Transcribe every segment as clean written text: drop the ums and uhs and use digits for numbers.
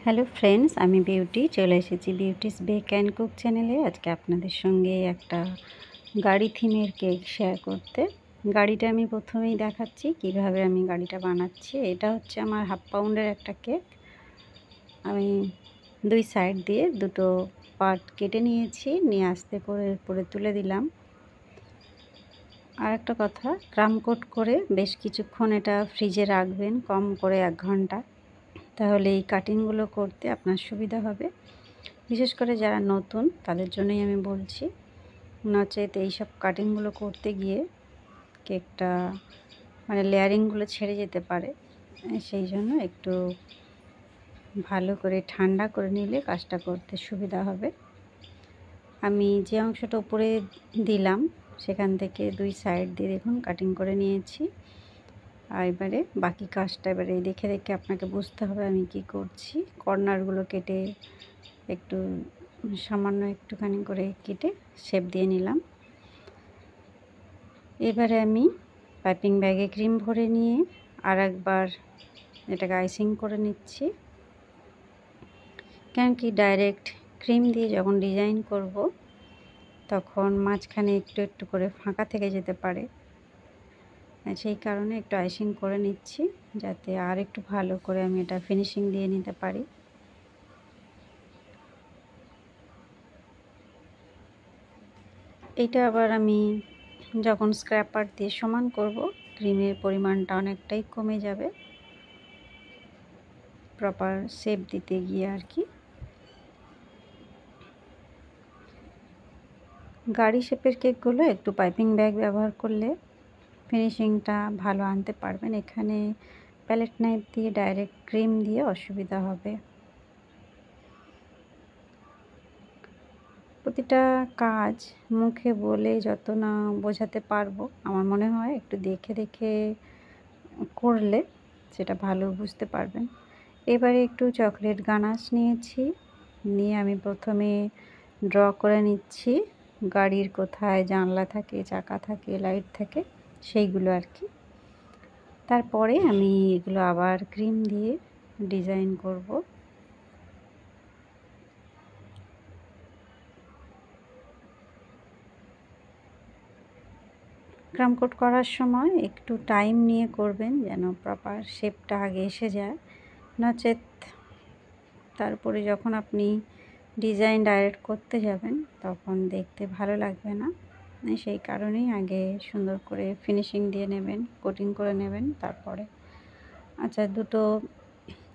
Hello friends, আমি beauty চলে এসেছি বিউটিস বেক অ্যান্ড কুক চ্যানেলে। আজকে আপনাদের সঙ্গে একটা গাড়ি থিমের কেক শেয়ার করতে। গাড়িটা আমি প্রথমেই দেখাচ্ছি কিভাবে আমি গাড়িটা বানাচ্ছি। এটা হচ্ছে আমার 1/2 পাউন্ডের একটা কেক। আমি দুই সাইড দিয়ে দুটো পার্ট কেটে নিয়েছি, নিয়ে আস্তে করে উপরে তুলে দিলাম। আর একটা কথা, ক্রাম কোট করে বেশ কিছুক্ষণ এটা ফ্রিজে রাখবেন, কম করে 1 ঘন্টা। তাহলে এই কাটিংগুলো করতে আপনার সুবিধা হবে। বিশেষ করে যারা নতুন তাদের জন্যই আমি বলছি, নচেত এইসব কাটিংগুলো করতে গিয়ে কেকটা লেয়ারিংগুলো ছেড়ে যেতে পারে। সেই জন্য একটু ভালো করে ঠান্ডা করে নিলে কাজটা করতে সুবিধা হবে। আমি যে অংশটা উপরে দিলাম সেখান থেকে দুই সাইড দিয়ে দেখুন কাটিং করে নিয়েছি। আর এবারে বাকি কাজটা দেখে দেখে আপনাকে বুঝতে হবে আমি কি করছি। কর্নারগুলো কেটে একটু সামান্য একটুখানি করে কেটে শেপ দিয়ে নিলাম। এবারে আমি পাইপিং ব্যাগে ক্রিম ভরে নিয়ে আর একবার এটাকে আইসিং করে নিচ্ছি। কেন কি ডাইরেক্ট ক্রিম দিয়ে যখন ডিজাইন করব তখন মাঝখানে একটু একটু করে ফাঁকা থেকে যেতে পারে, সেই কারণে একটু আইসিং করে নিচ্ছি যাতে আর একটু ভালো করে আমি এটা ফিনিশিং দিয়ে নিতে পারি। এটা আবার আমি যখন স্ক্র্যাপার দিয়ে সমান করব ক্রিমের পরিমাণটা অনেকটাই কমে যাবে প্রপার শেপ দিতে গিয়ে আর কি। গাড়ি শেপের কেকগুলো একটু পাইপিং ব্যাগ ব্যবহার করলে ফিনিশিংটা ভালো আনতে পারবেন। এখানে প্যালেট নাইফ দিয়ে ডাইরেক্ট ক্রিম দিয়ে অসুবিধা হবে। প্রতিটা কাজ মুখে বলে যত না বোঝাতে পারবো, আমার মনে হয় একটু দেখে দেখে করলে সেটা ভালো বুঝতে পারবেন। এবারে একটু চকলেট গানাশ নিয়েছি, নিয়ে আমি প্রথমে ড্র করে নিচ্ছি গাড়ির কোথায় জানলা থাকে, চাকা থাকে, লাইট থাকে সেইগুলো আর কি। তারপরে আমি এগুলো আবার ক্রিম দিয়ে ডিজাইন করব। ক্রাম কোট করার সময় একটু টাইম নিয়ে করবেন যেন প্রপার শেপটা আগে এসে যায়, নচেত তারপরে যখন আপনি ডিজাইন ডাইরেক্ট করতে যাবেন তখন দেখতে ভালো লাগবে না। সেই কারণেই আগে সুন্দর করে ফিনিশিং দিয়ে নেবেন, কোটিং করে নেবেন তারপরে। আচ্ছা, দুটো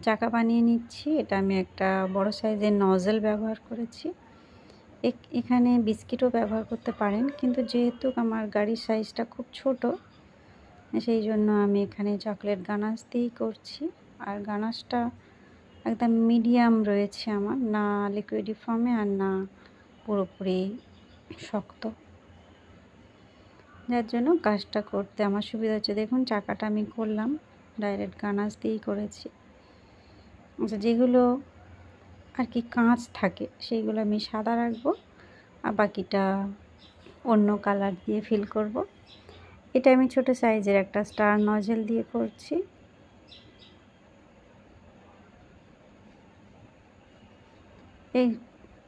চাকা বানিয়ে নিচ্ছি। এটা আমি একটা বড় সাইজের নজল ব্যবহার করেছি। এখানে বিস্কিটও ব্যবহার করতে পারেন, কিন্তু যেহেতু আমার গাড়ির সাইজটা খুব ছোট সেই জন্য আমি এখানে চকলেট গানাশ দিয়েই করছি। আর গানাশটা একদম মিডিয়াম রয়েছে আমার, না লিকুইডি ফর্মে আর না পুরোপুরি শক্ত, যার জন্য কাজটা করতে আমার সুবিধা হচ্ছে। দেখুন চাকাটা আমি করলাম ডাইরেক্ট গানাশ দিয়েই করেছি। আচ্ছা, যেগুলো আর কি কাঁচ থাকে সেইগুলো আমি সাদা রাখবো আর বাকিটা অন্য কালার দিয়ে ফিল করব। এটা আমি ছোট সাইজের একটা স্টার নজেল দিয়ে করছি।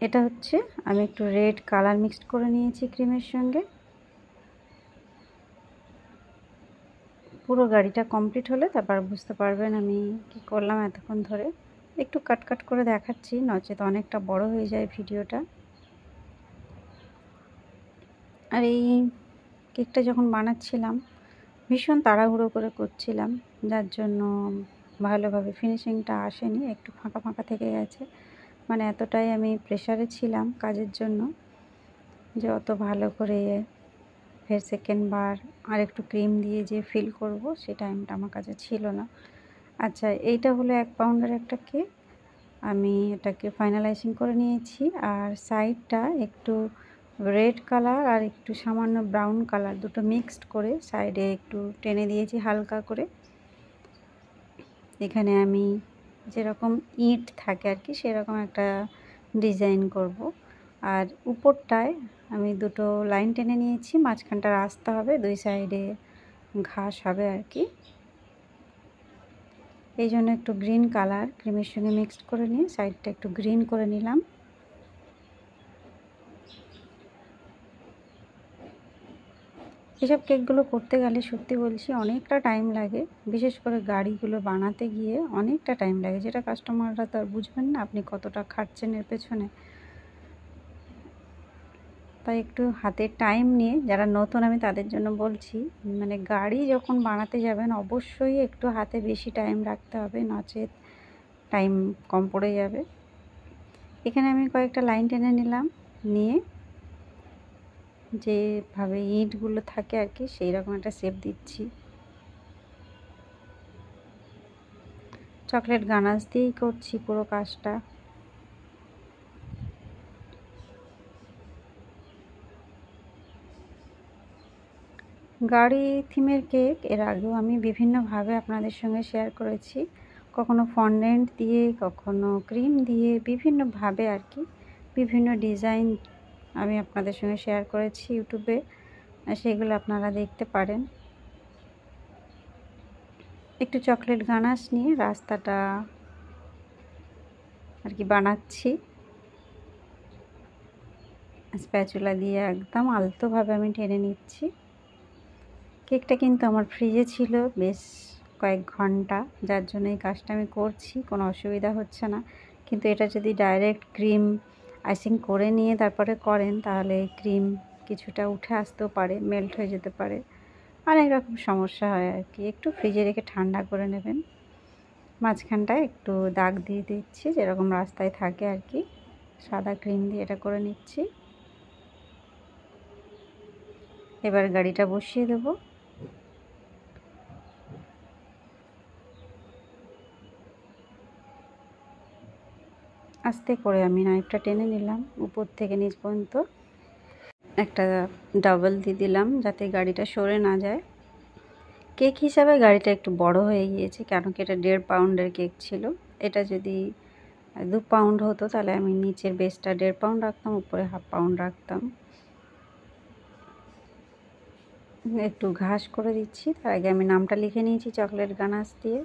এটা হচ্ছে আমি একটু রেড কালার মিক্সড করে নিয়েছি ক্রিমের সঙ্গে। পুরো গাড়িটা কমপ্লিট হলে তারপর বুঝতে পারবেন আমি কি করলাম এতক্ষণ ধরে। একটু কাট কাট করে দেখাচ্ছি, নচেত অনেকটা বড় হয়ে যায় ভিডিওটা। আর এই কেকটা যখন বানাচ্ছিলাম ভীষণ তাড়াহুড়ো করে করছিলাম, যার জন্য ভালোভাবে ফিনিশিংটা আসেনি, একটু ফাঁকা ফাঁকা থেকে গেছে। এতটাই আমি প্রেশারে ছিলাম কাজের জন্য যে অত ভালো করে ফের সেকেন্ড বার আর একটু ক্রিম দিয়ে যে ফিল করব সেই টাইমটা আমার কাছে ছিল না। আচ্ছা, এইটা হলো 1 পাউন্ডের একটা কেক। আমি এটাকে ফাইনালাইজিং করে নিয়েছি। আর সাইডটা একটু রেড কালার আর একটু সামান্য ব্রাউন কালার দুটো মিক্সড করে সাইডে একটু টেনে দিয়েছি হালকা করে। এখানে আমি যেরকম ইট থাকে আর কি সেরকম একটা ডিজাইন করব। আর উপরটায় আমি দুটো লাইন টেনে নিয়েছি, মাঝখানটা রাস্তা হবে, দুই সাইডে ঘাস হবে আর কি। এই জন্য একটু গ্রিন কালার ক্রিমের সঙ্গে মিক্সড করে নিয়ে সাইডটা একটু গ্রিন করে নিলাম। এসব কেকগুলো করতে গেলে সত্যি বলছি অনেকটা টাইম লাগে, বিশেষ করে গাড়িগুলো বানাতে গিয়ে অনেকটা টাইম লাগে, যেটা কাস্টমাররা তো আর বুঝবেন না আপনি কতটা খাটছেন এর পেছনে। তাই একটু হাতে টাইম নিয়ে, যারা নতুন আমি তাদের জন্য বলছি, মানে গাড়ি যখন বানাতে যাবেন অবশ্যই একটু হাতে বেশি টাইম রাখতে হবে, নচেত টাইম কম পড়ে যাবে। এখানে আমি কয়েকটা লাইন টেনে নিলাম, নিয়ে যেভাবে ইঁটগুলো থাকে আর কি সেই রকম একটা শেপ দিচ্ছি। চকলেট গানাশ দিয়েই করছি পুরো কাজটা। গাড়ি থিমের কেক এর আগেও আমি বিভিন্নভাবে আপনাদের সঙ্গে শেয়ার করেছি, কখনো ফন্ডেন্ট দিয়ে, কখনো ক্রিম দিয়ে, বিভিন্নভাবে আর কি বিভিন্ন ডিজাইন আমি আপনাদের সঙ্গে শেয়ার করেছি ইউটিউবে, সেগুলো আপনারা দেখতে পারেন। একটু চকলেট গানাশ নিয়ে রাস্তাটা আর কি বানাচ্ছি। স্প্যাচুলা দিয়ে একদম আলতোভাবে আমি টেনে নিচ্ছি। কেকটা কিন্তু আমার ফ্রিজে ছিল বেশ কয়েক ঘন্টা, যার জন্য এই কাজটা আমি করছি, কোনো অসুবিধা হচ্ছে না। কিন্তু এটা যদি ডাইরেক্ট ক্রিম আইসিং করে নিয়ে তারপরে করেন, তাহলে ক্রিম কিছুটা উঠে আসতেও পারে, মেল্ট হয়ে যেতে পারে, অনেক রকম সমস্যা হয় আর কি। একটু ফ্রিজে রেখে ঠান্ডা করে নেবেন। মাঝখানটায় একটু দাগ দিয়ে দিচ্ছি, যেরকম রাস্তায় থাকে আর কি, সাদা ক্রিম দিয়ে এটা করে নিচ্ছি। এবার গাড়িটা বসিয়ে দেবো। আস্তে করে আমি নাইফটা টেনে নিলাম উপর থেকে নিচ পর্যন্ত, একটা ডাবল দিয়ে দিলাম যাতে গাড়িটা সরে না যায়। কেক হিসাবে গাড়িটা একটু বড় হয়ে গিয়েছে, কেন কি এটা 1.5 পাউন্ডের কেক ছিল। এটা যদি 2 পাউন্ড হতো তাহলে আমি নিচের বেসটা 1.5 পাউন্ড রাখতাম, উপরে 1/2 পাউন্ড রাখতাম। একটু ঘাস করে দিচ্ছি, তার আগে আমি নামটা লিখে নিয়েছি চকলেট গানাশ দিয়ে।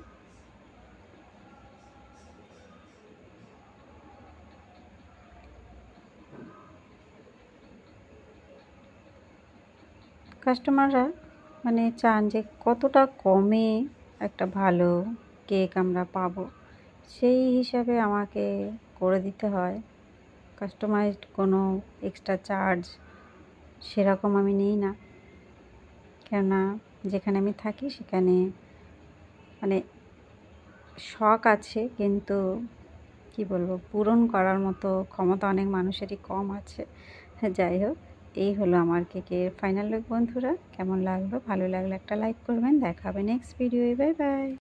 কাস্টমাররা মানে চান যে কতটা কমে একটা ভালো কেক আমরা পাবো, সেই হিসাবে আমাকে করে দিতে হয়। কাস্টমাইজড কোনো এক্সট্রা চার্জ সেরকম আমি নিই না, কেননা যেখানে আমি থাকি সেখানে মানে শখ আছে, কিন্তু কি বলবো, পূরণ করার মতো ক্ষমতা অনেক মানুষেরই কম আছে। যাই হোক, এই হলো আমার কেকের ফাইনাল লুক বন্ধুরা। কেমন লাগলো? ভালো লাগলে একটা লাইক করবেন। দেখা হবে নেক্সট ভিডিওয়ে। Bye bye.